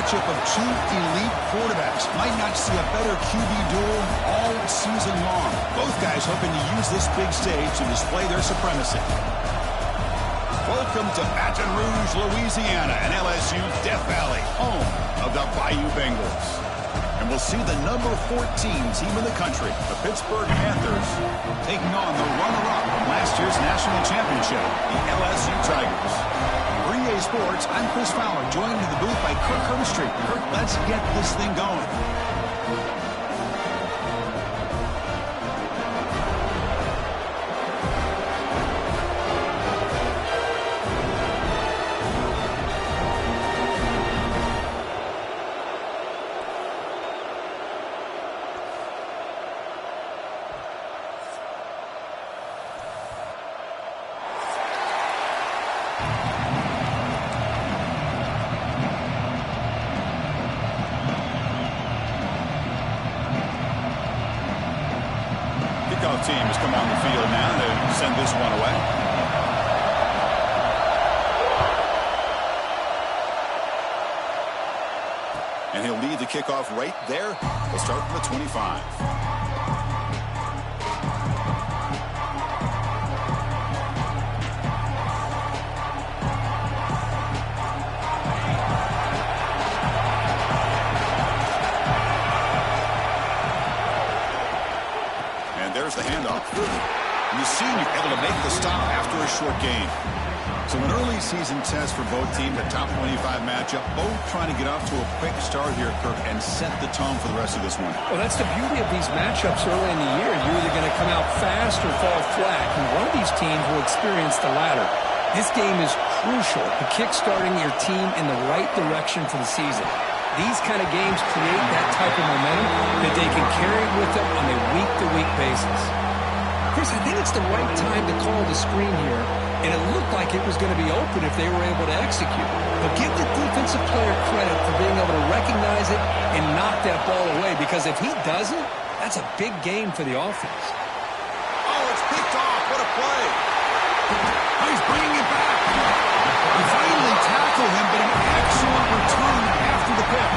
matchup of two elite quarterbacks. Might not see a better QB duel all season long. Both guys hoping to use this big stage to display their supremacy. Welcome to Baton Rouge, Louisiana, and LSU's Death Valley, home of the Bayou Bengals. And we'll see the number 14 team in the country, the Pittsburgh Panthers, taking on the runner-up from last year's national championship, the LSU Tigers. For EA Sports, I'm Chris Fowler, joined in the booth by Kirk Herbstreit. Kirk, let's get this thing going. Team has come on the field now to send this one away. And he'll lead the kickoff right there. We'll start from the 25. There's the handoff. And the senior able to make the stop after a short gain. So an early season test for both teams, a top 25 matchup, both trying to get off to a quick start here, Kirk, and set the tone for the rest of this one. Well, that's the beauty of these matchups early in the year. You're either going to come out fast or fall flat, and one of these teams will experience the latter. This game is crucial to kick-starting your team in the right direction for the season. These kind of games create that type of momentum that they can carry with them on a week-to-week basis. Chris, I think it's the right time to call the screen here, and it looked like it was going to be open if they were able to execute. But give the defensive player credit for being able to recognize it and knock that ball away, because if he doesn't, that's a big game for the offense. Oh, it's picked off. What a play. Oh, he's bringing it back. He finally tackled him, but an excellent return after the pick.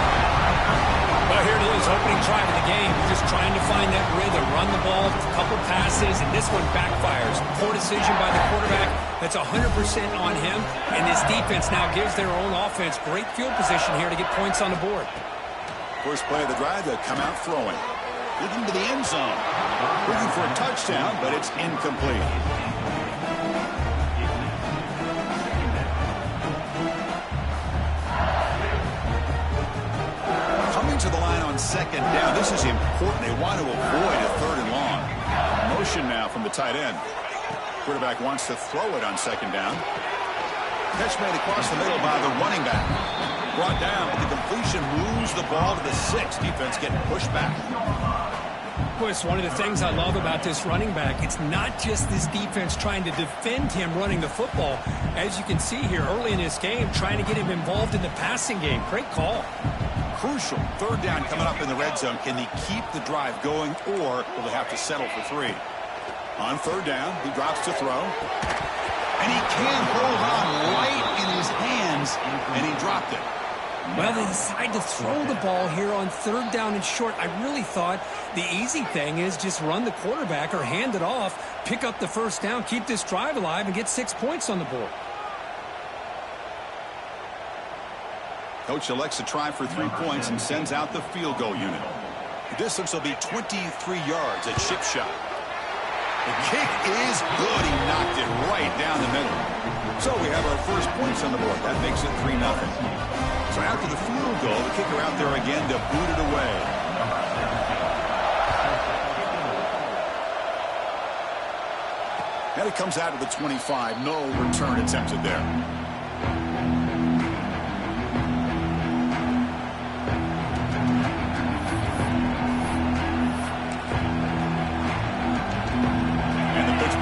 Well, here it is, opening drive of the game. Just trying to find that rhythm, run the ball, a couple passes, and this one backfires. Poor decision by the quarterback. That's 100% on him, and this defense now gives their own offense great field position here to get points on the board. First play of the drive, they'll come out throwing. Looking to the end zone. Looking for a touchdown, but it's incomplete. To the line on second down. This is important. They want to avoid a third and long. Motion now from the tight end. Quarterback wants to throw it on second down. Catch made across the middle by the running back. Brought down, but the completion moves the ball to the 6. Defense getting pushed back. Chris, one of the things I love about this running back, it's not just this defense trying to defend him running the football. As you can see here early in this game, trying to get him involved in the passing game. Great call. Crucial. Third down coming up in the red zone. Can they keep the drive going, or will they have to settle for 3? On third down, he drops to throw. And he can hold on right in his hands, and he dropped it. Well, they decide to throw the ball here on third down and short. I really thought the easy thing is just run the quarterback or hand it off, pick up the first down, keep this drive alive, and get 6 points on the board. Coach elects to try for 3 points and sends out the field goal unit. The distance will be 23 yards at chip shot. The kick is good. He knocked it right down the middle. So we have our first points on the board. That makes it 3-0. So after the field goal, the kicker out there again to boot it away. And it comes out of the 25. No return attempted there.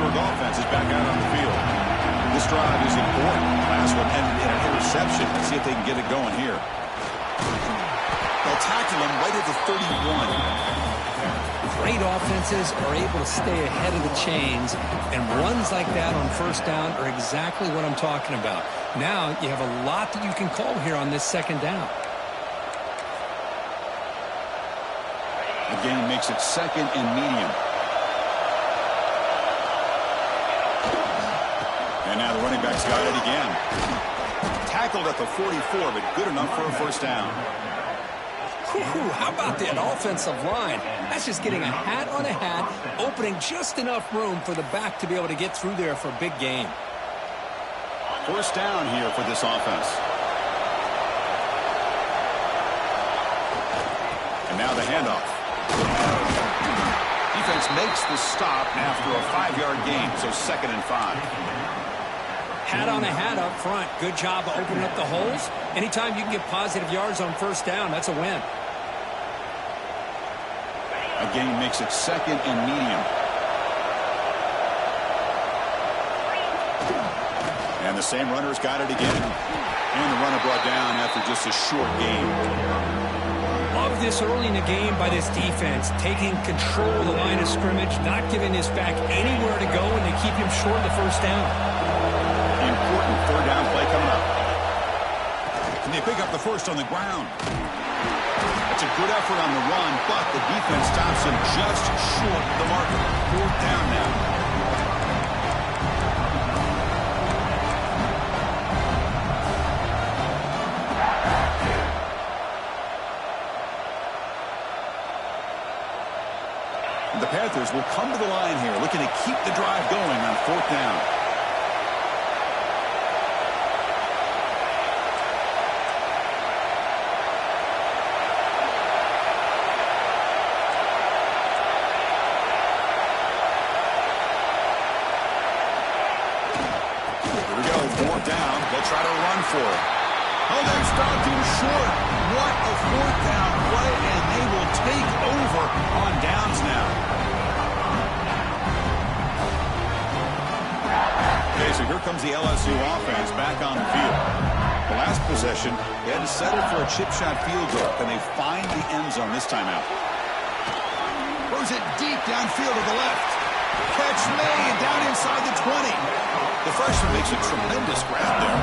Offense is back out on the field. This drive is important. Last one ended in an interception. Let's see if they can get it going here. They'll tackle him right at the 31. Great offenses are able to stay ahead of the chains, and runs like that on first down are exactly what I'm talking about. Now you have a lot that you can call here on this second down. The gain makes it second and medium. And now the running back's got it again. Tackled at the 44, but good enough for a first down. How about that offensive line? That's just getting a hat on a hat, opening just enough room for the back to be able to get through there for a big gain. First down here for this offense. And now the handoff. Defense makes the stop after a 5-yard gain, so 2nd and 5. Hat on a hat up front. Good job of opening up the holes. Anytime you can get positive yards on first down, that's a win. A gain makes it 2nd and medium. And the same runner's got it again. And the runner brought down after just a short gain. Love this early in the game by this defense, taking control of the line of scrimmage, not giving this back anywhere to go, and they keep him short of the first down. Important 3rd down play coming up. And they pick up the first on the ground. It's a good effort on the run, but the defense stops him just short of the marker. 4th down now. And the Panthers will come to the line here, looking to keep the drive going on 4th down. Try to run for it. Oh, they stopped him short. What a 4th down play, and they will take over on downs now. Okay, so here comes the LSU offense back on the field. The last possession, they had to settle for a chip shot field goal, and they find the end zone this time out. Throws it deep downfield to the left. Catch made down inside the 20. The freshman makes a tremendous grab there.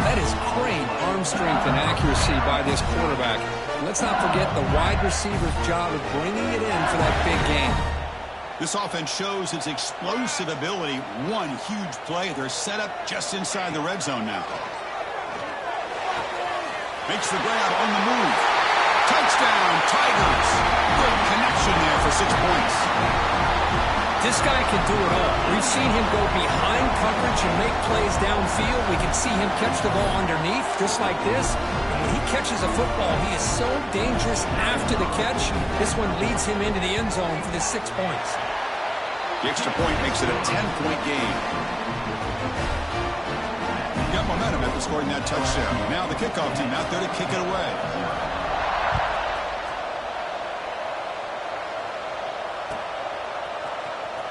That is great arm strength and accuracy by this quarterback. Let's not forget the wide receiver's job of bringing it in for that big gain. This offense shows its explosive ability. One huge play. They're set up just inside the red zone now. Makes the grab on the move. Touchdown, Tigers. Good connection there for 6 points. This guy can do it all. We've seen him go behind coverage and make plays downfield. We can see him catch the ball underneath, just like this. And when he catches a football, he is so dangerous after the catch. This one leads him into the end zone for the 6 points. The extra point makes it a 10-point game. Got momentum after scoring that touchdown. Now the kickoff team out there to kick it away.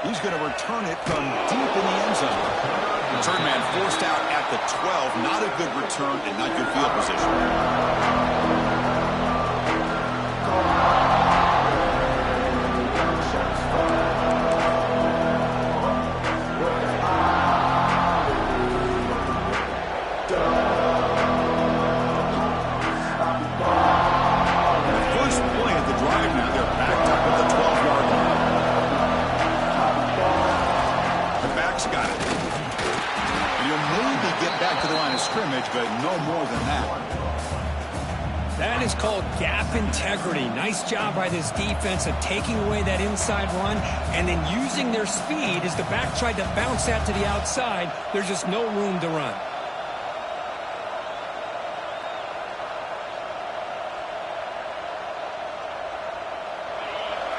He's going to return it from deep in the end zone. Return man forced out at the 12. Not a good return and not good field position. First play of the drive now. They're backed up at the 12-yard line. Got it. And you'll maybe get back to the line of scrimmage, but no more than that. That is called gap integrity. Nice job by this defense of taking away that inside run and then using their speed as the back tried to bounce that to the outside. There's just no room to run.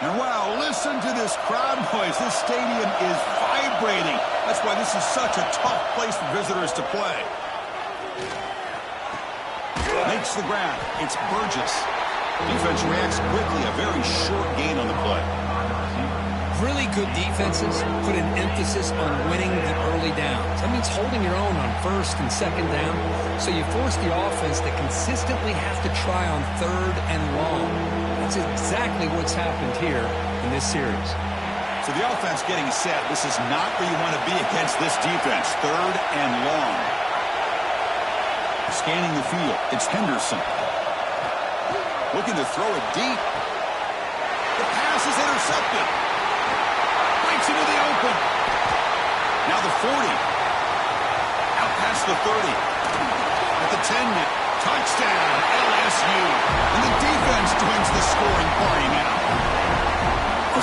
And wow, listen to this crowd noise. This stadium is vibrating. That's why this is such a tough place for visitors to play. Makes the grab. It's Burgess. Defense reacts quickly. A very short gain on the play. Really good defenses put an emphasis on winning the early downs. That means holding your own on first and second down. So you force the offense to consistently have to try on 3rd and long. That's exactly what's happened here in this series. So the offense getting set. This is not where you want to be against this defense. 3rd and long. Scanning the field. It's Henderson. Looking to throw it deep. intercepted. Breaks into the open. Now the 40. Out past the 30. At the 10 now. Touchdown, LSU. And the defense joins the scoring party now.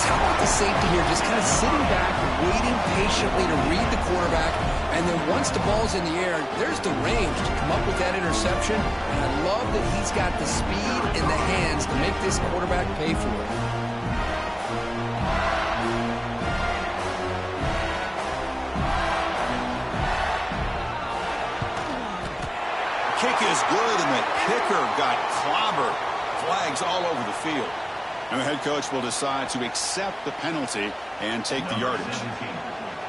How about the safety here, just kind of sitting back, waiting patiently to read the quarterback, and then once the ball's in the air, there's the range to come up with that interception, and I love that he's got the speed and the hands to make this quarterback pay for it. Kick is good, and the kicker got clobbered. Flags all over the field. And the head coach will decide to accept the penalty and take the yardage.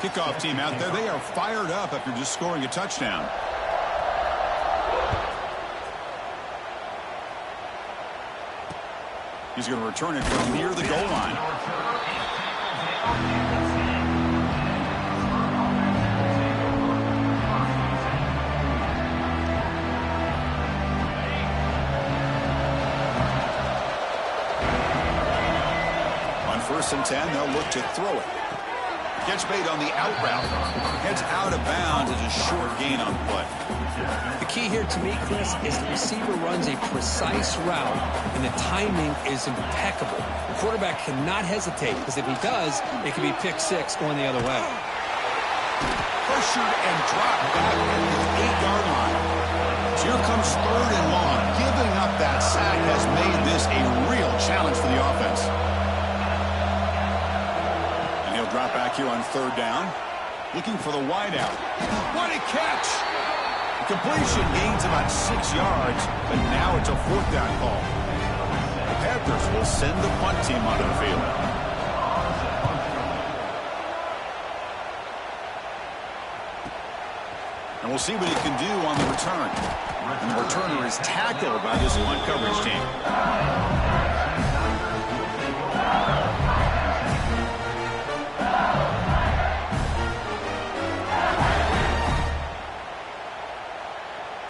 Kickoff team out there, they are fired up after just scoring a touchdown. He's going to return it from near the goal line. First and 10, they'll look to throw it. Gets made on the out route. Heads out of bounds as a short gain on the play. The key here to me, Chris, is the receiver runs a precise route, and the timing is impeccable. The quarterback cannot hesitate, because if he does, it can be pick six going the other way. Pressured and dropped back at the 8-yard line. So here comes third and long. Giving up that sack has made this a real challenge for the offense. Drop back here on third down. Looking for the wideout. What a catch! The completion gains about 6 yards, but now it's a fourth down call. The Panthers will send the punt team onto the field. And we'll see what he can do on the return. And the returner is tackled by this punt coverage team.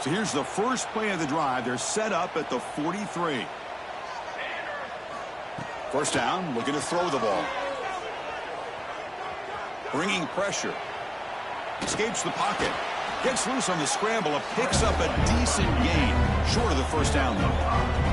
So here's the first play of the drive. They're set up at the 43. First down, looking to throw the ball. Bringing pressure. Escapes the pocket. Gets loose on the scramble. Picks up a decent gain. Short of the first down, though.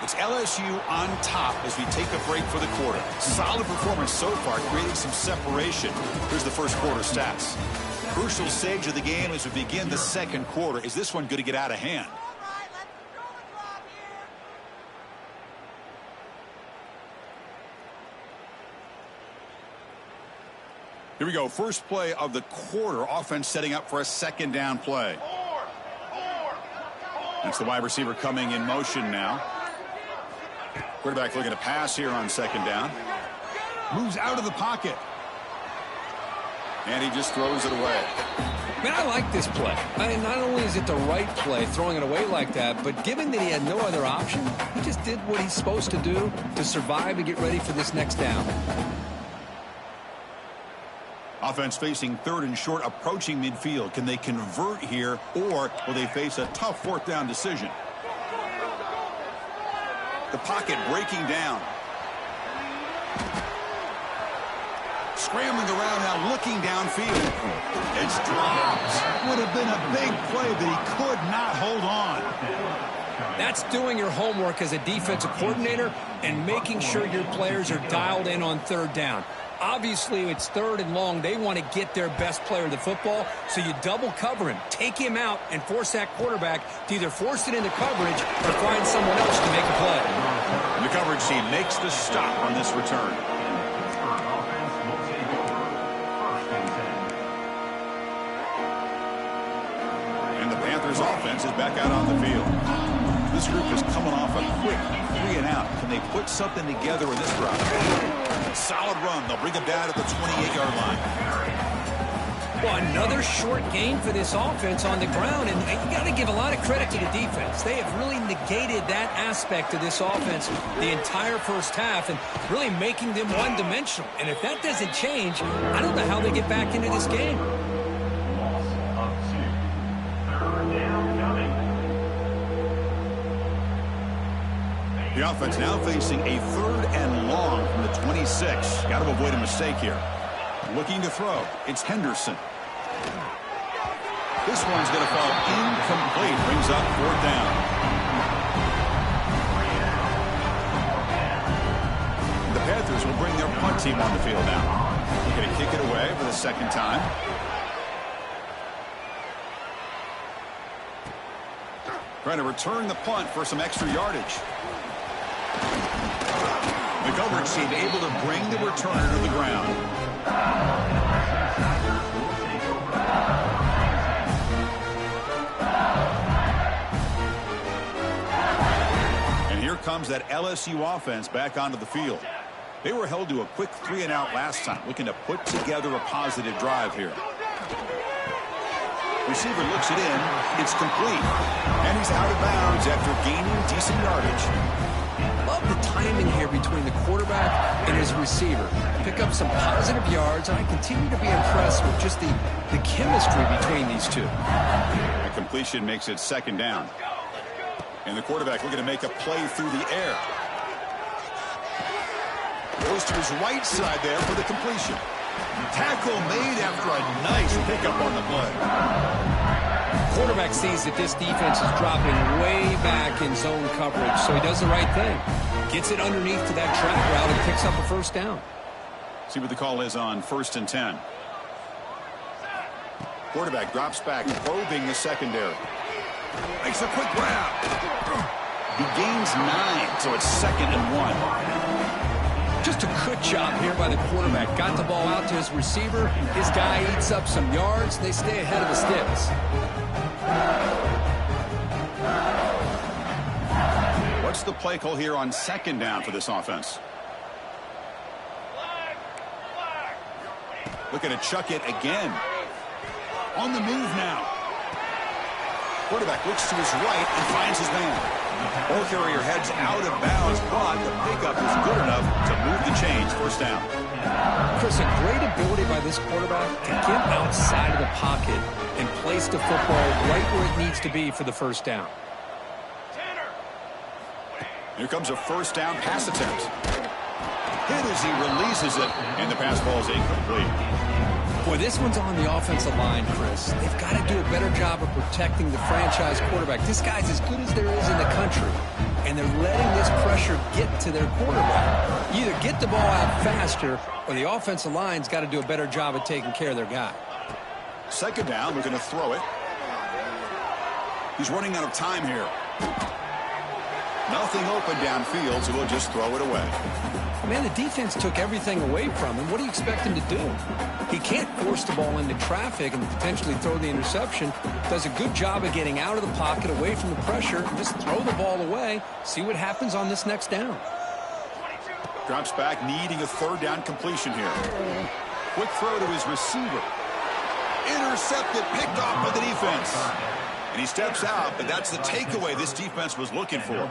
It's LSU on top as we take a break for the quarter. Solid performance so far, creating some separation. Here's the first quarter stats. Crucial stage of the game as we begin the second quarter. Is this one going to get out of hand? Here we go. First play of the quarter. Offense setting up for a second down play. That's the wide receiver coming in motion now. Quarterback looking to pass here on second down. Moves out of the pocket. And he just throws it away. Man, I like this play. I mean, not only is it the right play, throwing it away like that, but given that he had no other option, he just did what he's supposed to do to survive and get ready for this next down. Offense facing third and short, approaching midfield. Can they convert here, or will they face a tough fourth down decision? The pocket breaking down. Scrambling around now, looking downfield. It's dropped. Would have been a big play, but he could not hold on. That's doing your homework as a defensive coordinator and making sure your players are dialed in on third down. Obviously, it's third and long. They want to get their best player the football, so you double cover him, take him out, and force that quarterback to either force it into coverage or find someone else to make a play. And the coverage team makes the stop on this return. And the Panthers offense is back out on the field. This group is coming off a quick 3 and out. Can they put something together in this drive? Solid run. They'll bring him down at the 28-yard line. Well, another short gain for this offense on the ground, and you got to give a lot of credit to the defense. They have really negated that aspect of this offense the entire first half and really making them one-dimensional. And if that doesn't change, I don't know how they get back into this game. The offense now facing a 3rd and long from the 26. Got to avoid a mistake here. Looking to throw. It's Henderson. This one's going to fall incomplete. Brings up 4th down. The Panthers will bring their punt team on the field now. They're going to kick it away for the 2nd time. Trying to return the punt for some extra yardage. The coverage team able to bring the returner to the ground. And here comes that LSU offense back onto the field. They were held to a quick 3-and-out last time, looking to put together a positive drive here. Receiver looks it in. It's complete. And he's out of bounds after gaining decent yardage. Love the timing here between the quarterback and his receiver. Pick up some positive yards, and I continue to be impressed with just the chemistry between these two. A completion makes it 2nd down. And the quarterback looking to make a play through the air. Goes to his right side there for the completion. Tackle made after a nice pickup on the play. Quarterback sees that this defense is dropping way back in zone coverage, so he does the right thing. Gets it underneath to that track route and picks up a 1st down. See what the call is on 1st and 10. Quarterback drops back, probing the secondary. Makes a quick grab. He gains 9, so it's 2nd and 1. Just a good job here by the quarterback. Got the ball out to his receiver. His guy eats up some yards. They stay ahead of the sticks. What's the play call here on 2nd down for this offense? Looking to chuck it again. On the move now. Quarterback looks to his right and finds his man. Ball carrier heads out of bounds, but the pickup is good enough to move the chains. 1st down. Chris, a great ability by this quarterback to get outside of the pocket and place the football right where it needs to be for the 1st down. Here comes a 1st down pass attempt. Hit as he releases it, and the pass ball is incomplete. Boy, this one's on the offensive line, Chris. They've got to do a better job of protecting the franchise quarterback. This guy's as good as there is in the country, and they're letting this pressure get to their quarterback. Either get the ball out faster, or the offensive line's got to do a better job of taking care of their guy. 2nd down, we're going to throw it. He's running out of time here. Nothing open downfield, so we'll just throw it away. Man, the defense took everything away from him. What do you expect him to do? He can't force the ball into traffic and potentially throw the interception. Does a good job of getting out of the pocket, away from the pressure, and just throw the ball away. See what happens on this next down. Drops back, needing a 3rd down completion here. Quick throw to his receiver. Intercepted, picked off by the defense. And he steps out, but that's the takeaway this defense was looking for.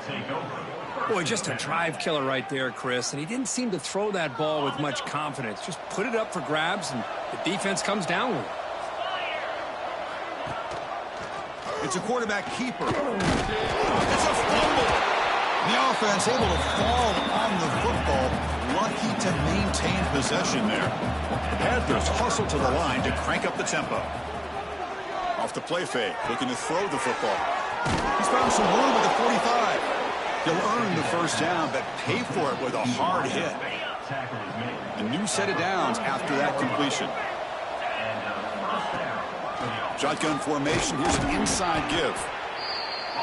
Boy, just a drive killer right there, Chris. And he didn't seem to throw that ball with much confidence. Just put it up for grabs, and the defense comes down with it. It's a quarterback keeper. It's a fumble. The offense able to fall on the football. Lucky to maintain possession there. The Panthers hustle to the line to crank up the tempo. Off the play fake, looking to throw the football. He's found some room at the 45. He'll earn the 1st down, but pay for it with a hard hit. A new set of downs after that completion. Shotgun formation. Here's an inside give.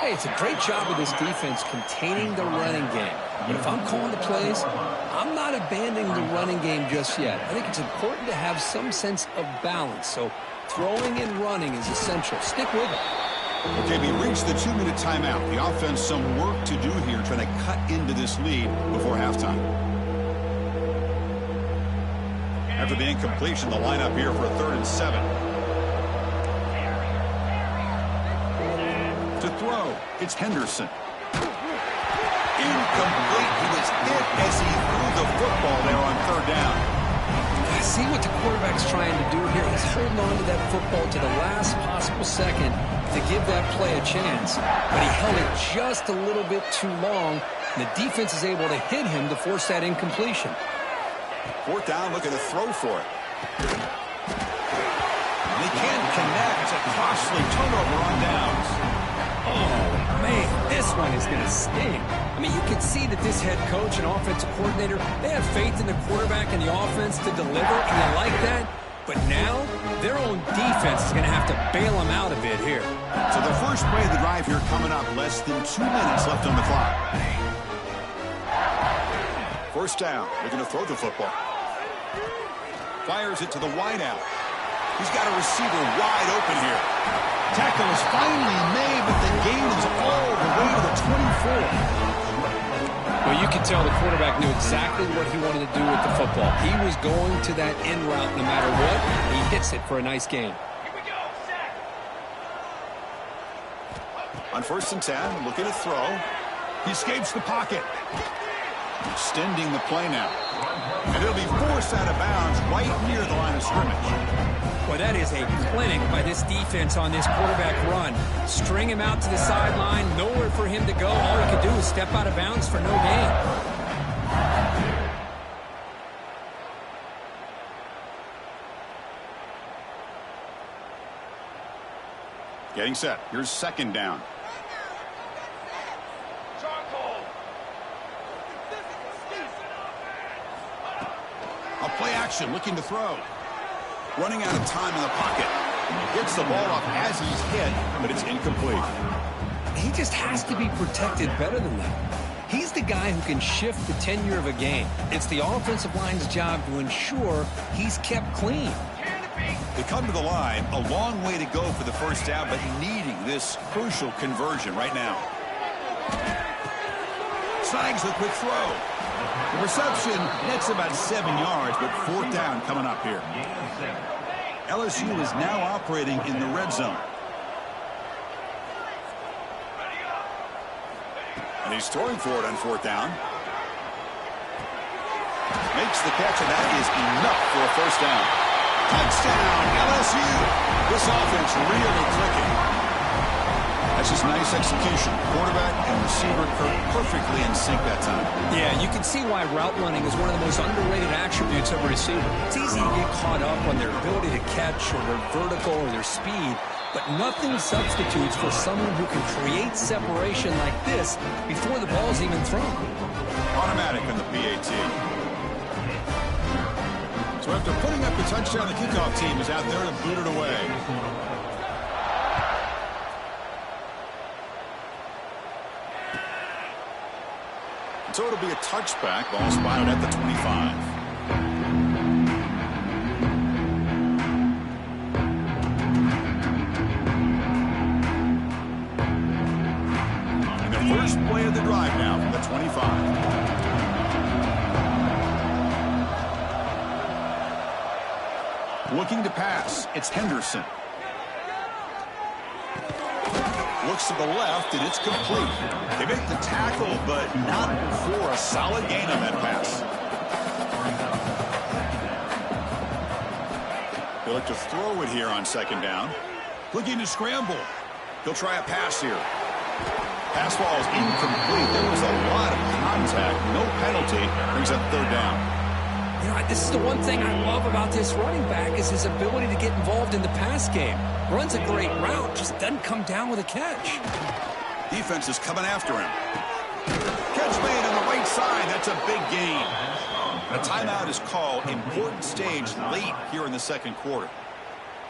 Hey, it's a great job of this defense containing the running game. But if I'm calling the plays, I'm not abandoning the running game just yet. I think it's important to have some sense of balance. So throwing and running is essential. Stick with it. Okay, we reached the 2-minute timeout. The offense some work to do here, trying to cut into this lead before halftime. After the incompletion, the lineup here for a 3rd and 7. throw. It's Henderson. Incomplete. He was hit as he threw the football there on third down. See what the quarterback's trying to do here. He's holding on to that football to the last possible second to give that play a chance. But he held it just a little bit too long. And the defense is able to hit him to force that incompletion. Fourth down, looking to throw for it. They can't connect. It's a costly turnover on downs. Oh, man, this one is going to sting. I mean, you can see that this head coach and offensive coordinator, they have faith in the quarterback and the offense to deliver, and they like that. But now, their own defense is going to have to bail them out a bit here. So the first play of the drive here coming up, less than 2 minutes left on the clock. First down, they're going to throw the football. Fires it to the wideout. He's got a receiver wide open here. Tackle is finally made, but the gain is all the way to the 24. Well, you can tell the quarterback knew exactly what he wanted to do with the football. He was going to that end route no matter what. He hits it for a nice gain. On 1st and 10, looking to throw. He escapes the pocket. Extending the play now. And it'll be forced out of bounds right near the line of scrimmage. Well, that is a clinic by this defense on this quarterback run. String him out to the sideline, nowhere for him to go. All he could do is step out of bounds for no gain. Getting set. Here's second down. A play action, looking to throw. Running out of time in the pocket. Gets the ball off as he's hit, but it's incomplete. He just has to be protected better than that. He's the guy who can shift the tenure of a game. It's the offensive line's job to ensure he's kept clean. They come to the line, a long way to go for the first down, but needing this crucial conversion right now. Snags the quick throw. The reception nets about 7 yards, but fourth down coming up here. LSU is now operating in the red zone. And he's throwing for it on fourth down. Makes the catch, and that is enough for a first down. Touchdown, LSU. This offense really clicking. That's just nice execution. Quarterback and receiver perfectly in sync that time. Yeah, you can see why route running is one of the most underrated attributes of a receiver. It's easy to get caught up on their ability to catch or their vertical or their speed, but nothing substitutes for someone who can create separation like this before the ball's even thrown. Automatic on the PAT. So after putting up the touchdown, the kickoff team is out there to boot it away. So it'll be a touchback. Ball spotted at the 25. And the first play of the drive now from the 25. Looking to pass. It's Henderson. Looks to the left, and it's complete. They make the tackle, but not for a solid gain on that pass. They look to throw it here on second down. Looking to scramble. He'll try a pass here. Pass ball is incomplete. There was a lot of contact. No penalty. Brings up third down. You know, this is the one thing I love about this running back is his ability to get involved in the pass game. Runs a great route, just doesn't come down with a catch. Defense is coming after him. Catch made on the right side. That's a big gain. A timeout is called. Important stage late here in the second quarter.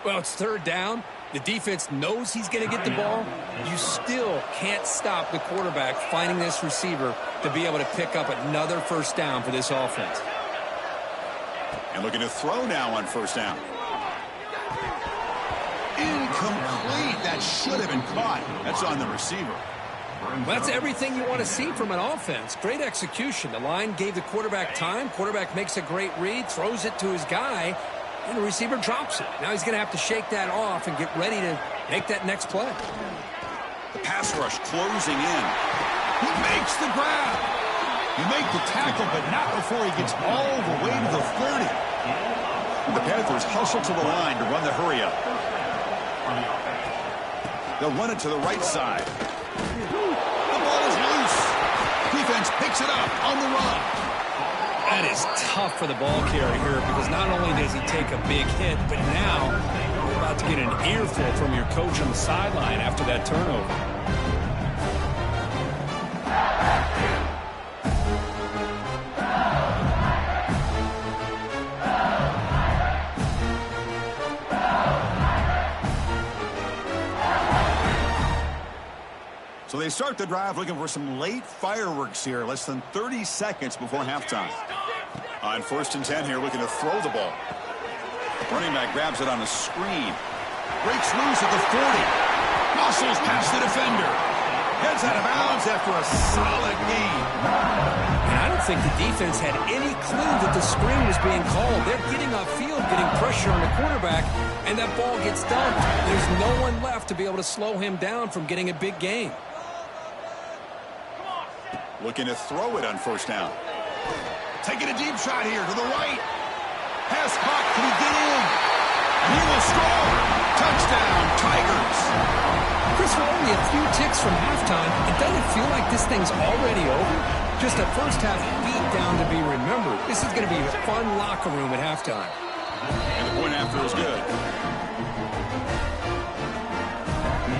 Well, it's third down. The defense knows he's going to get the ball. You still can't stop the quarterback finding this receiver to be able to pick up another first down for this offense. And looking to throw now on first down. Incomplete. That should have been caught. That's on the receiver. Well, that's everything you want to see from an offense. Great execution. The line gave the quarterback time. Quarterback makes a great read, throws it to his guy, and the receiver drops it. Now he's going to have to shake that off and get ready to make that next play. The pass rush closing in. He makes the grab. You make the tackle, but not before he gets all the way to the 30. The Panthers hustle to the line to run the hurry up. They'll run it to the right side. The ball is loose. Defense picks it up on the run. That is tough for the ball carrier here because not only does he take a big hit, but now you're about to get an earful from your coach on the sideline after that turnover. So they start the drive looking for some late fireworks here, less than 30 seconds before halftime. On 1st and 10 here, looking to throw the ball. Running back grabs it on a screen. Breaks loose at the 40. Muscles past the defender. Heads out of bounds after a solid gain. And I don't think the defense had any clue that the screen was being called. They're getting upfield, getting pressure on the quarterback, and that ball gets dumped. There's no one left to be able to slow him down from getting a big gain. Looking to throw it on 1st down. Taking a deep shot here to the right. Pass caught. Can he get in? And he will score. Touchdown, Tigers. Chris, we're only a few ticks from halftime. It doesn't feel like this thing's already over. Just a first-half beatdown to be remembered. This is going to be a fun locker room at halftime. And the point after is good.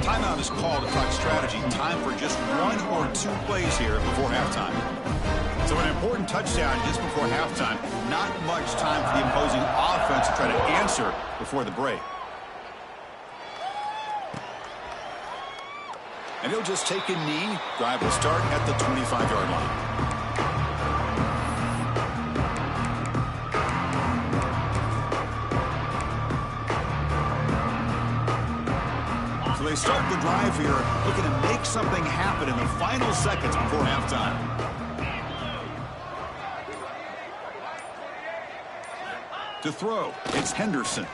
Timeout is called to talk strategy. Time for just 1 or 2 plays here before halftime. So an important touchdown just before halftime. Not much time for the opposing offense to try to answer before the break. And he'll just take a knee. Drive will start at the 25-yard line. So they start the drive here, looking to make something happen in the final seconds before halftime. To throw, it's Henderson.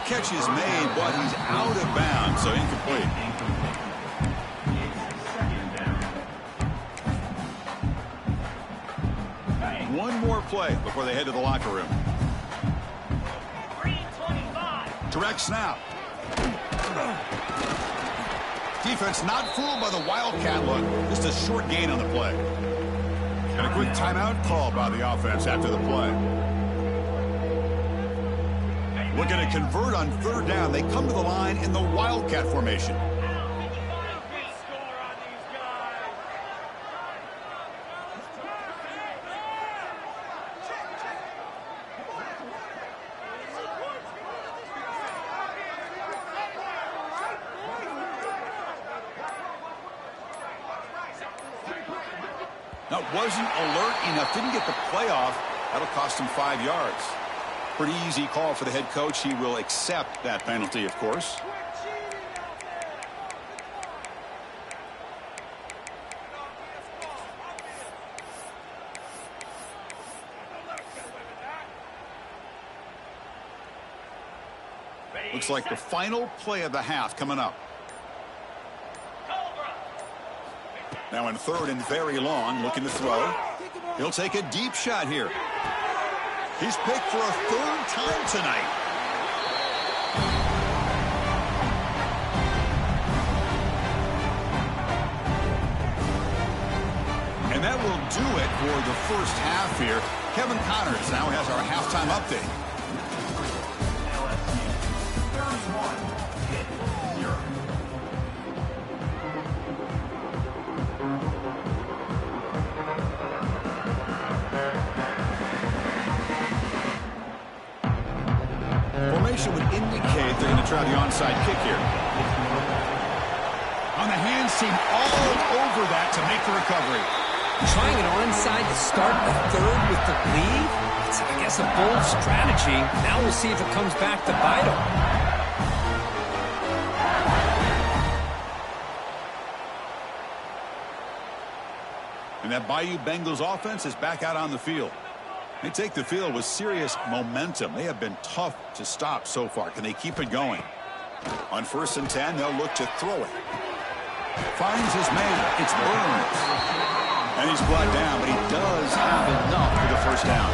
Catch is made, but he's out of bounds, so incomplete. One more play before they head to the locker room. Direct snap. Defense not fooled by the Wildcat look. Just a short gain on the play. And a quick timeout called by the offense after the play. Looking to convert on 3rd down. They come to the line in the Wildcat formation. Now, wasn't alert enough. Didn't get the play off. That'll cost him 5 yards. Pretty easy call for the head coach. He will accept that penalty, of course. Looks like the final play of the half coming up. Now in 3rd and very long, looking to throw. He'll take a deep shot here. He's picked for a 3rd time tonight. And that will do it for the first half here. Kevin Connors now has our halftime update. Formation would indicate they're going to try the onside kick here. On the hands team all over that to make the recovery. Trying an onside to start the 3rd with the lead? It's, I guess, a bold strategy. Now we'll see if it comes back to bite them. And that Bayou Bengals offense is back out on the field. They take the field with serious momentum. They have been tough to stop so far. Can they keep it going? On 1st and 10, they'll look to throw it. Finds his man. It's Burns. And he's brought down, but he does have enough for the first down.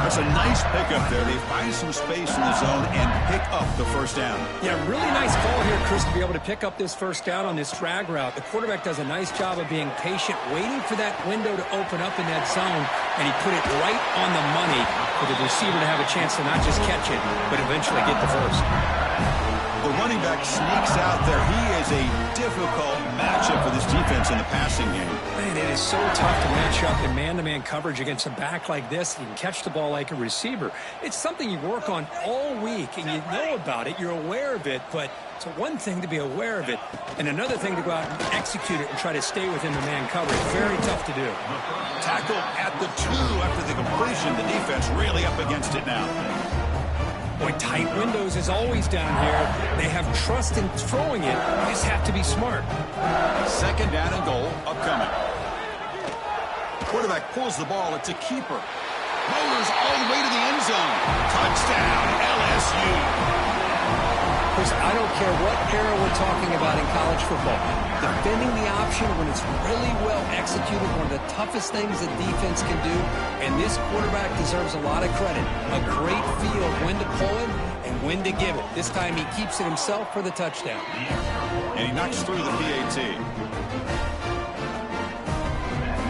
That's a nice pickup there. They find some space in the zone and pick up the first down. Yeah, really nice call here, Chris, to be able to pick up this first down on this drag route. The quarterback does a nice job of being patient, waiting for that window to open up in that zone, and he put it right on the money for the receiver to have a chance to not just catch it, but eventually get the first. The running back sneaks out there. He is a difficult matchup for this defense in the passing game. Man, it is so tough to match up in man-to-man coverage against a back like this. You can catch the ball like a receiver. It's something you work on all week, and you know about it. You're aware of it, but it's one thing to be aware of it, and another thing to go out and execute it and try to stay within the man coverage. Very tough to do. Tackled at the 2 after the completion. The defense really up against it now. Boy, tight windows is always down here. They have trust in throwing it. You just have to be smart. 2nd down and goal upcoming. Quarterback pulls the ball. It's a keeper. Motors all the way to the end zone. Touchdown, LSU. Chris, I don't care what era we're talking about in college football. Defending the option when it's really well executed, one of the toughest things a defense can do, and this quarterback deserves a lot of credit. A great feel of when to pull it and when to give it. This time he keeps it himself for the touchdown. And he knocks through the PAT.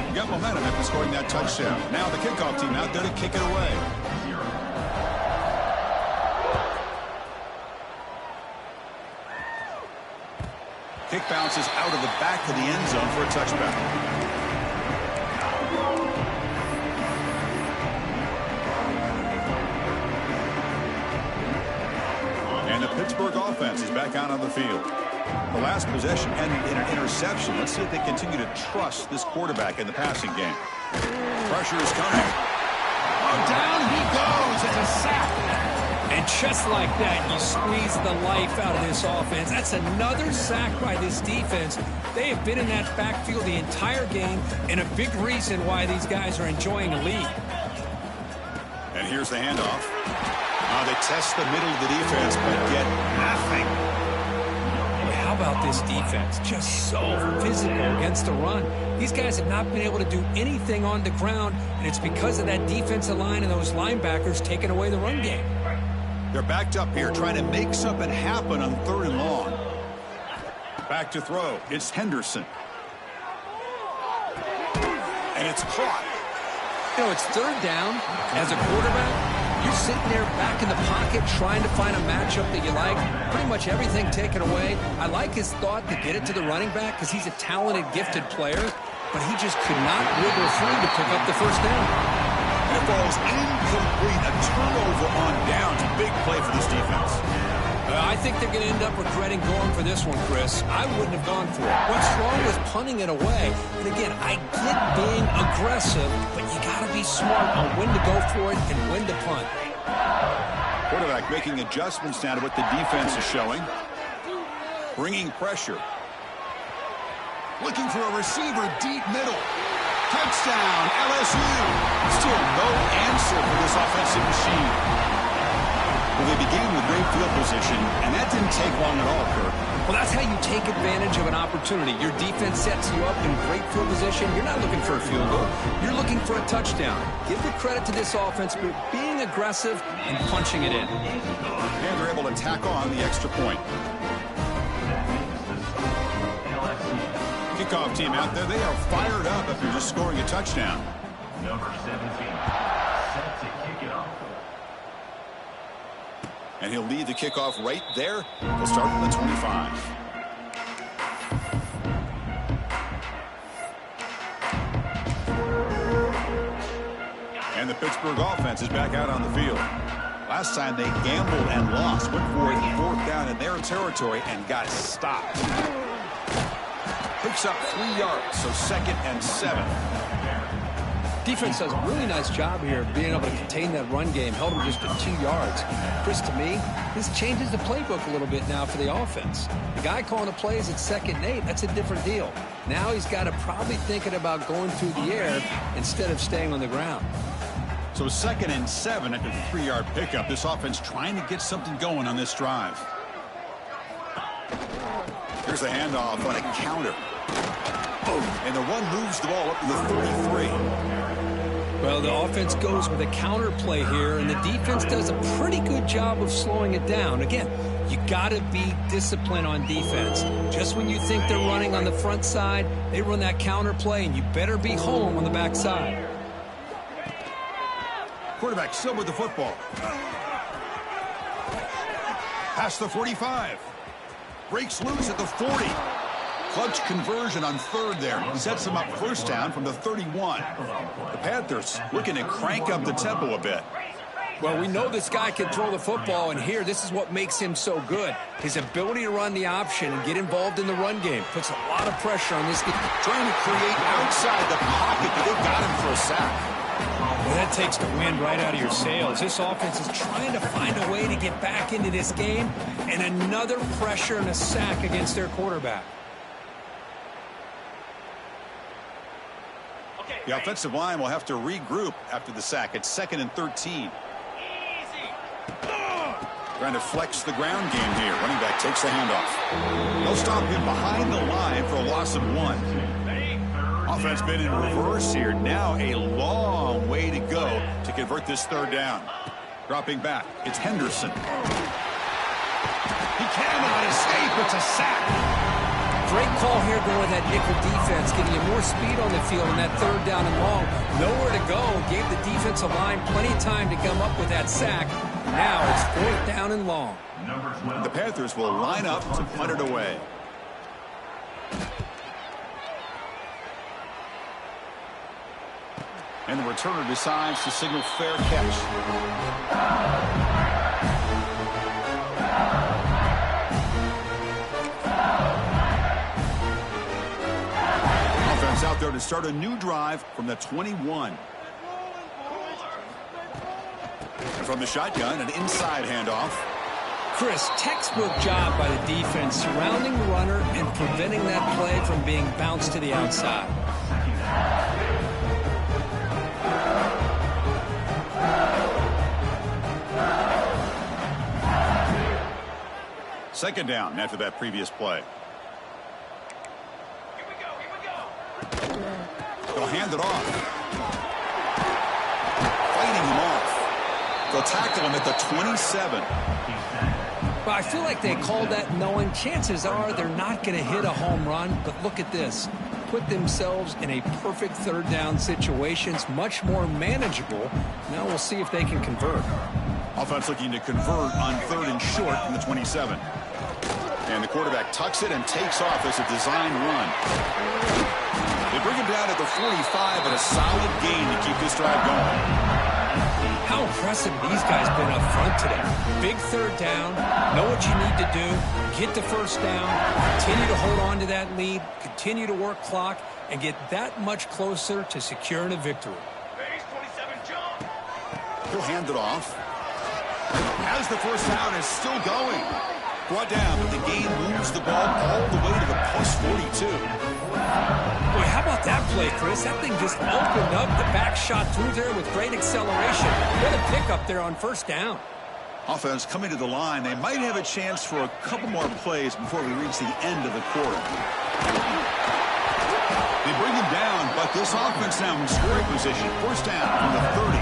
You got momentum after scoring that touchdown. Now the kickoff team out there to kick it away. Kick bounces out of the back of the end zone for a touchback. And the Pittsburgh offense is back out on the field. The last possession ended in an interception. Let's see if they continue to trust this quarterback in the passing game. Pressure is coming. Oh, down he goes. It's a sack. And just like that, you squeeze the life out of this offense. That's another sack by this defense. They have been in that backfield the entire game, and a big reason why these guys are enjoying a lead. And here's the handoff. They test the middle of the defense, but get nothing. How about this defense? Just so physical against the run. These guys have not been able to do anything on the ground, and it's because of that defensive line and those linebackers taking away the run game. They're backed up here trying to make something happen on 3rd and long. Back to throw. It's Henderson. And it's caught. You know, it's 3rd down. As a quarterback, you're sitting there back in the pocket trying to find a matchup that you like. Pretty much everything taken away. I like his thought to get it to the running back because he's a talented, gifted player, but he just could not wiggle through to pick up the first down. It falls incomplete. A turnover on downs. Big play for this defense. I think they're going to end up regretting going for this one, Chris. I wouldn't have gone for it. What's wrong with punting it away? And again, I get being aggressive, but you got to be smart on when to go for it and when to punt. Quarterback making adjustments now to what the defense is showing. Bringing pressure. Looking for a receiver deep middle. Touchdown, LSU. Still no answer for this offensive machine. Well, they began with great field position, and that didn't take long at all, Kirk. Well, that's how you take advantage of an opportunity. Your defense sets you up in great field position. You're not looking for a field goal. You're looking for a touchdown. Give the credit to this offense for being aggressive and punching it in. And they're able to tack on the extra point. Kickoff team out there, they are fired up after just scoring a touchdown. Number 17, set to kick it off. And he'll lead the kickoff right there. He'll start from the 25. And the Pittsburgh offense is back out on the field. Last time they gambled and lost, went for it 4th down in their territory and got stopped. Picks up 3 yards, so 2nd and 7. Defense does a really nice job here of being able to contain that run game. Held him just at 2 yards. Chris, to me, this changes the playbook a little bit now for the offense. The guy calling the plays at 2nd and 8, that's a different deal. Now he's got to probably thinking about going through the air instead of staying on the ground. So 2nd and 7 after the 3-yard pickup. This offense trying to get something going on this drive. Here's a handoff on a counter. And the run moves the ball up to the 33. Well, the offense goes with a counter play here, and the defense does a pretty good job of slowing it down. Again, you got to be disciplined on defense. Just when you think they're running on the front side, they run that counter play, and you better be home on the back side. Quarterback still with the football. Past the 45. Breaks loose at the 40. Clutch conversion on third there. Sets them up first down from the 31. The Panthers looking to crank up the tempo a bit. Well, we know this guy can throw the football, and here, this is what makes him so good. His ability to run the option and get involved in the run game puts a lot of pressure on this guy. Trying to create outside the pocket, but they got him for a sack. Well, that takes the wind right out of your sails. This offense is trying to find a way to get back into this game, and another pressure and a sack against their quarterback. The offensive line will have to regroup after the sack. It's 2nd and 13. Trying to flex the ground game here. Running back takes the handoff. They'll stop him behind the line for a loss of 1. Offense been in reverse here. Now a long way to go to convert this third down. Dropping back, it's Henderson. He cannot escape. It's a sack. Great call here going with that nickel defense, getting you more speed on the field in that third down and long. Nowhere to go. Gave the defensive line plenty of time to come up with that sack. Now it's 4th down and long. The Panthers will line up to punt it away. And the returner decides to signal fair catch. Offense out there to start a new drive from the 21. And from the shotgun, an inside handoff. Chris, textbook job by the defense surrounding the runner and preventing that play from being bounced to the outside. Second down after that previous play. They'll hand it off. Fighting him off. They'll tackle him at the 27. Well, I feel like they called that knowing chances are they're not going to hit a home run, but look at this. Put themselves in a perfect third down situation. It's much more manageable. Now we'll see if they can convert. Offense looking to convert on 3rd and short from the 27. And the quarterback tucks it and takes off as a design run. They bring him down at the 45, but a solid gain to keep this drive going. How impressive these guys been up front today. Big third down, know what you need to do, get the first down, continue to hold on to that lead, continue to work clock, and get that much closer to securing a victory. He'll hand it off. Has the first down, is still going. Brought down, but the gain moves the ball all the way to the plus 42. Boy, how about that play, Chris? That thing just opened up. The back shot through there with great acceleration. What a pickup there on first down. Offense coming to the line. They might have a chance for a couple more plays before we reach the end of the quarter. They bring him down, but this offense now in scoring position. First down from the 30.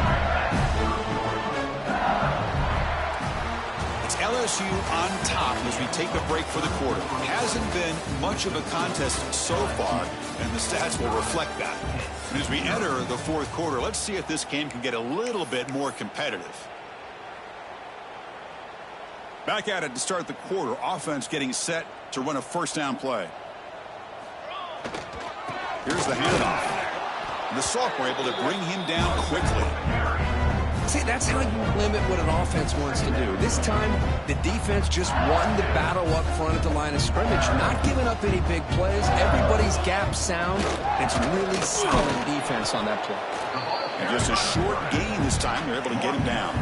It's LSU on top as we take a break for the quarter. It hasn't been much of a contest so far, and the stats will reflect that. And as we enter the fourth quarter, let's see if this game can get a little bit more competitive. Back at it to start the quarter. Offense getting set to run a first down play. Here's the handoff. The Salk were able to bring him down quickly. See, that's how you limit what an offense wants to do. This time, the defense just won the battle up front at the line of scrimmage, not giving up any big plays. Everybody's gap sound. It's really solid defense on that play. And just a short gain this time. They're able to get him down.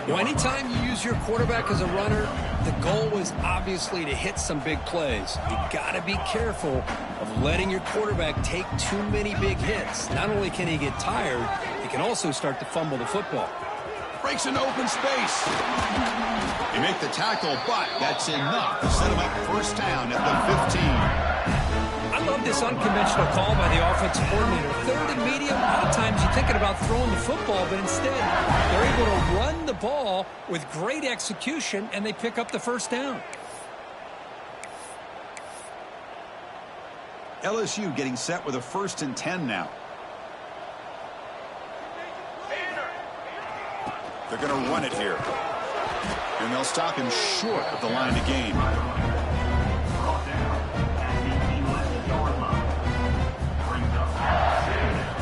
Well, anytime you use your quarterback as a runner, the goal is obviously to hit some big plays. You got to be careful of letting your quarterback take too many big hits. Not only can he get tired, he can also start to fumble the football. Breaks into open space. They make the tackle, but that's enough to set him up first first down at the 15. I love this unconventional call by the offensive coordinator. Third and medium, a lot of times you're thinking about throwing the football, but instead they're able to run the ball with great execution, and they pick up the first down. LSU getting set with a 1st and 10 now. They're going to run it here. And they'll stop him short of the line of game.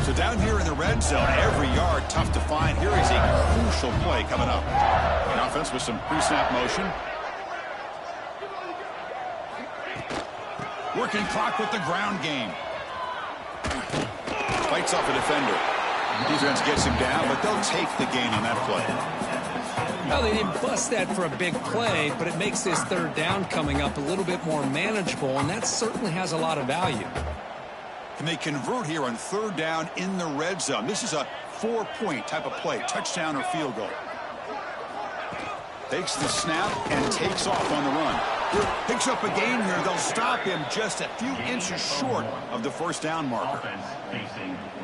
So down here in the red zone, every yard tough to find. Here is a crucial play coming up. The offense with some pre-snap motion. Working clock with the ground game. Fights off a defender. Defense gets him down, but they'll take the gain on that play. Well, they didn't bust that for a big play, but it makes this third down coming up a little bit more manageable, and that certainly has a lot of value. And they convert here on 3rd down in the red zone. This is a 4-point type of play, touchdown or field goal. Takes the snap and takes off on the run. Picks up a gain here. They'll stop him just a few inches short of the first down marker.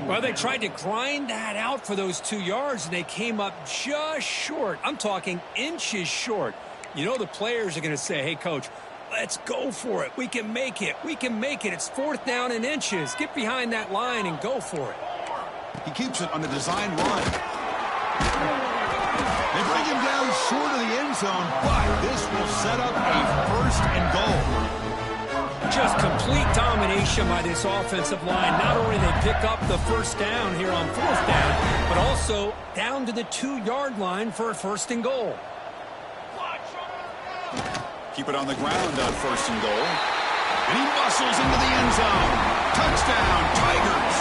Well, they tried to grind that out for those 2 yards, and they came up just short. I'm talking inches short. You know the players are going to say, hey, Coach, let's go for it. We can make it. We can make it. It's 4th down in inches. Get behind that line and go for it. He keeps it on the design run. They bring him down short of the end zone, but this will set up a 1st and goal. Just complete domination by this offensive line. Not only they pick up the first down here on 4th down, but also down to the 2-yard line for a 1st and goal. Keep it on the ground on 1st and goal. And he muscles into the end zone. Touchdown, Tigers.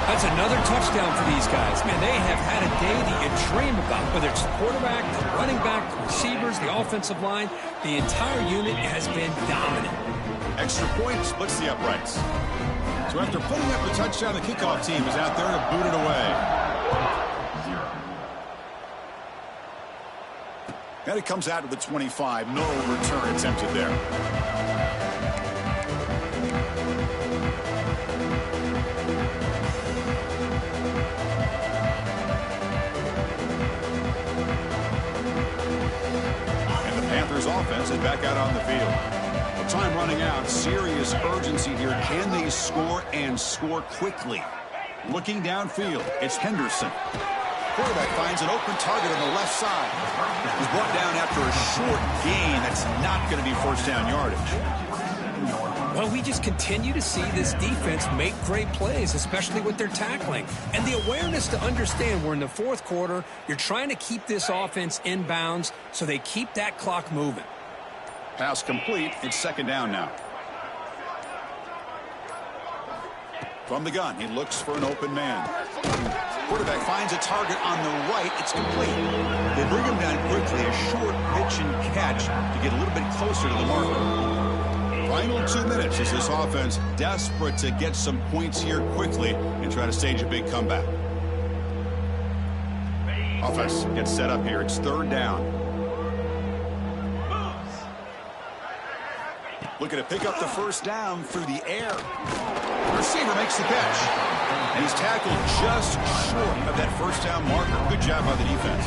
That's another touchdown for these guys. Man, they have had a day that you dream about, whether it's the quarterback, the running back, the receivers, the offensive line. The entire unit has been dominant. Extra point splits the uprights. So after putting up the touchdown, the kickoff team is out there to boot it away. And it comes out to the 25. No return attempted there. Offense is back out on the field. The time running out. Serious urgency here. Can they score and score quickly? Looking downfield, it's Henderson. Quarterback finds an open target on the left side. He's brought down after a short gain. That's not going to be first down yardage. Well, we just continue to see this defense make great plays, especially with their tackling. And the awareness to understand we're in the 4th quarter, you're trying to keep this offense in bounds so they keep that clock moving. Pass complete. It's 2nd down now. From the gun, he looks for an open man. Quarterback finds a target on the right. It's complete. They bring him down quickly. A short pitch and catch to get a little bit closer to the marker. Final 2 minutes as this offense desperate to get some points here quickly and try to stage a big comeback. Offense gets set up here. It's 3rd down. Looking to pick up the first down through the air. The receiver makes the catch. And he's tackled just short of that first down marker. Good job by the defense.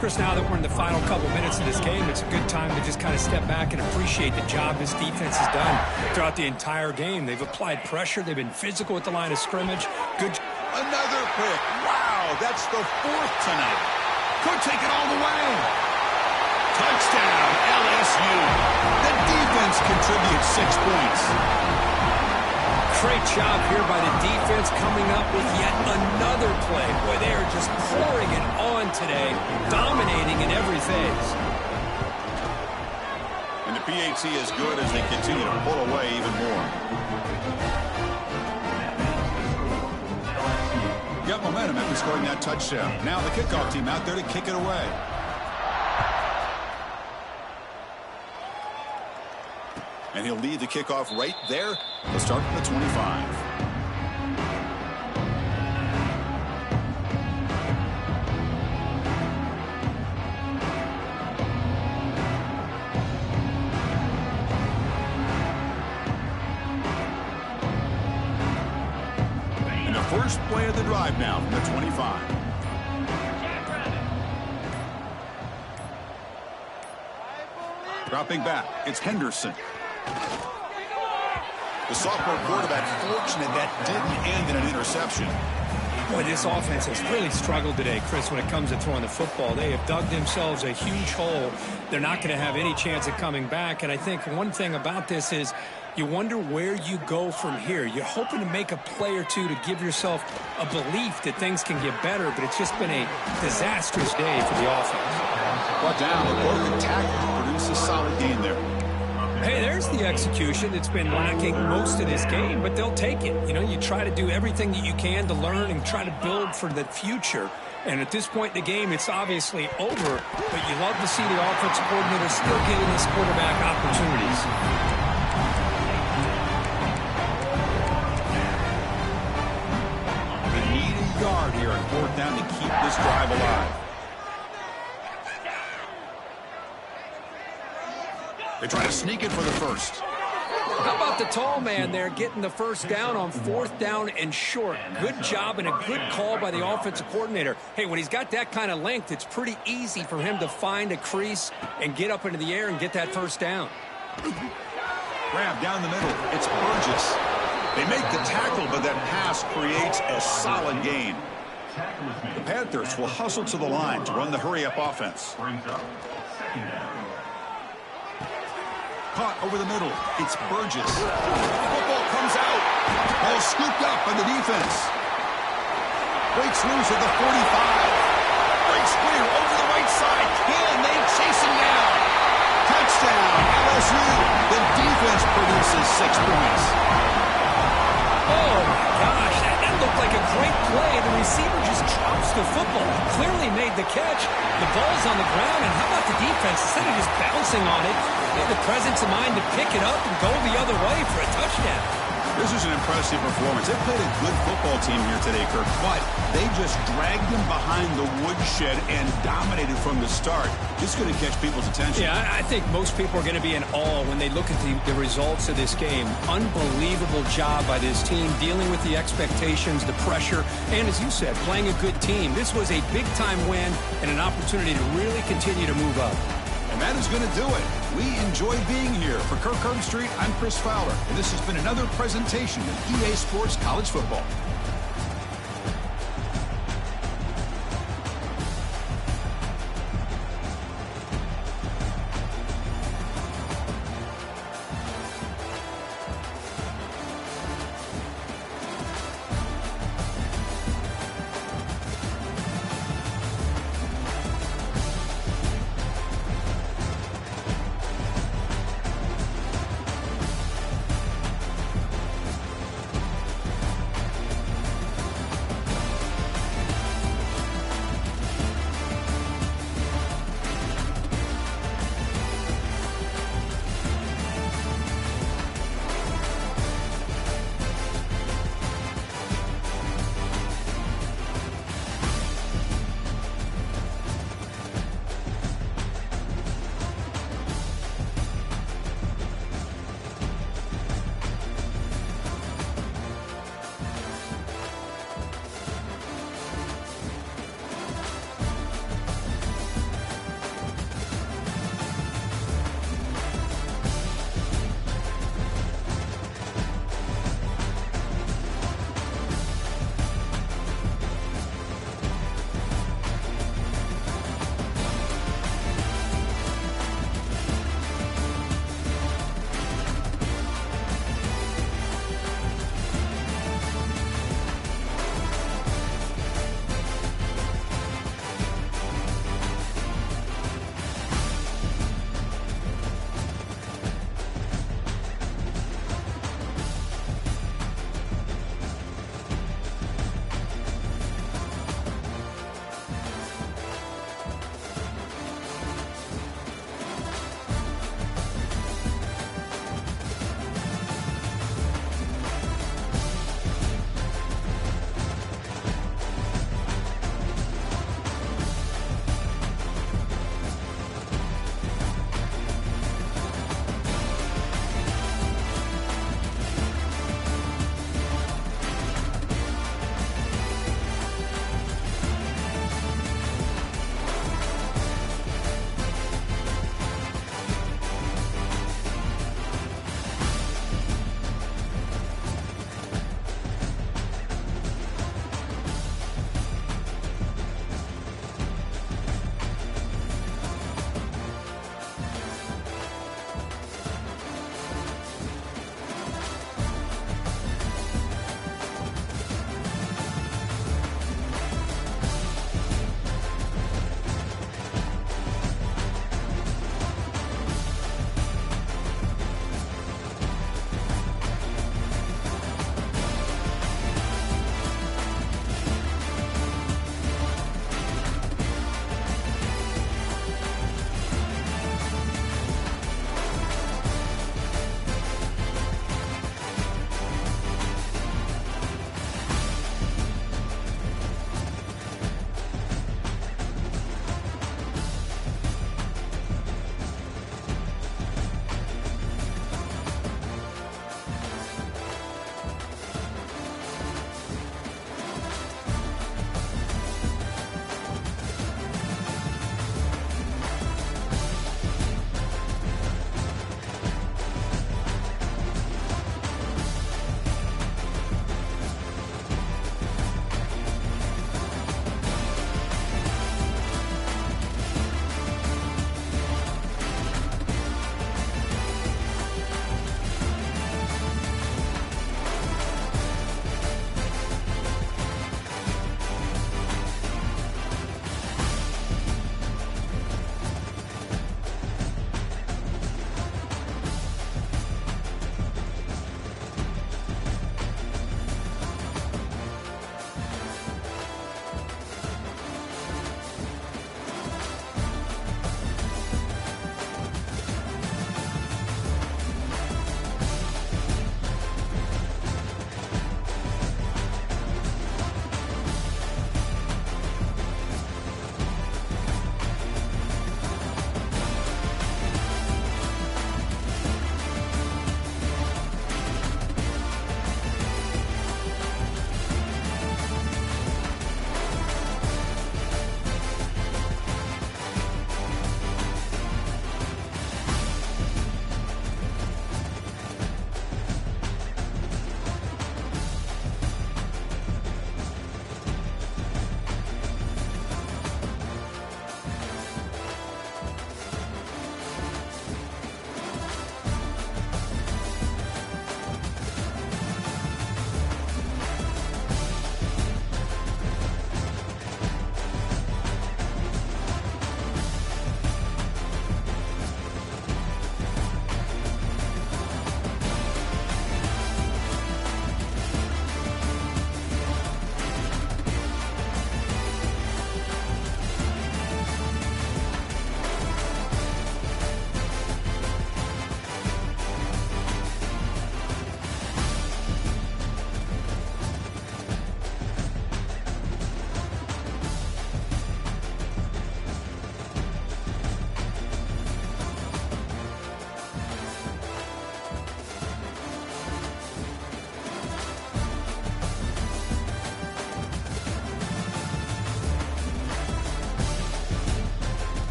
Chris, now that we're in the final couple minutes of this game, it's a good time to just kind of step back and appreciate the job this defense has done throughout the entire game. They've applied pressure. They've been physical at the line of scrimmage. Good. Another pick. Wow, that's the 4th tonight. Could take it all the way. Touchdown, LSU. The defense contributes 6 points. Great job here by the defense coming up with yet another play. Boy, they are just pouring it on today, dominating in every phase. And the PAT is good as they continue to pull away even more. Got momentum after scoring that touchdown. Now the kickoff team out there to kick it away. And he'll lead the kickoff right there. He'll start from the 25. First play of the drive now from the 25. Dropping back, it's Henderson. The sophomore quarterback fortunate that didn't end in an interception. Boy, this offense has really struggled today, Chris, when it comes to throwing the football. They have dug themselves a huge hole. They're not going to have any chance of coming back. And I think one thing about this is you wonder where you go from here. You're hoping to make a play or two to give yourself a belief that things can get better, but it's just been a disastrous day for the offense. Brought down, a broken tackle produces a solid gain there. Hey, there's the execution that's been lacking most of this game, but they'll take it. You know, you try to do everything that you can to learn and try to build for the future. And at this point in the game, it's obviously over, but you love to see the offensive coordinator still giving this quarterback opportunities. They need a yard here on 4th down to keep this drive alive. They try to sneak it for the first. How about the tall man there getting the first down on 4th down and short? Good job and a good call by the offensive coordinator. Hey, when he's got that kind of length, it's pretty easy for him to find a crease and get up into the air and get that first down. Grab down the middle. It's Burgess. They make the tackle, but that pass creates a solid gain. The Panthers will hustle to the line to run the hurry-up offense. Brings up 2nd down. Caught over the middle. It's Burgess. Football comes out. Ball scooped up by the defense. Breaks loose at the 45. Breaks clear over the right side. Can they chase him down? Touchdown, LSU. The defense produces 6 points. Oh, my gosh. That looked like a great play. The receiver just drops the football. Clearly made the catch. The ball's on the ground, and how about the defense? Instead of just bouncing on it, they had the presence of mind to pick it up and go the other way for a touchdown. This is an impressive performance. They played a good football team here today, Kirk, but they just dragged them behind the woodshed and dominated from the start. This is going to catch people's attention. Yeah, I think most people are going to be in awe when they look at the results of this game. Unbelievable job by this team, dealing with the expectations, the pressure, and as you said, playing a good team. This was a big-time win and an opportunity to really continue to move up. And that is going to do it. We enjoy being here. For Kirk Street, I'm Chris Fowler, and this has been another presentation of EA Sports College Football.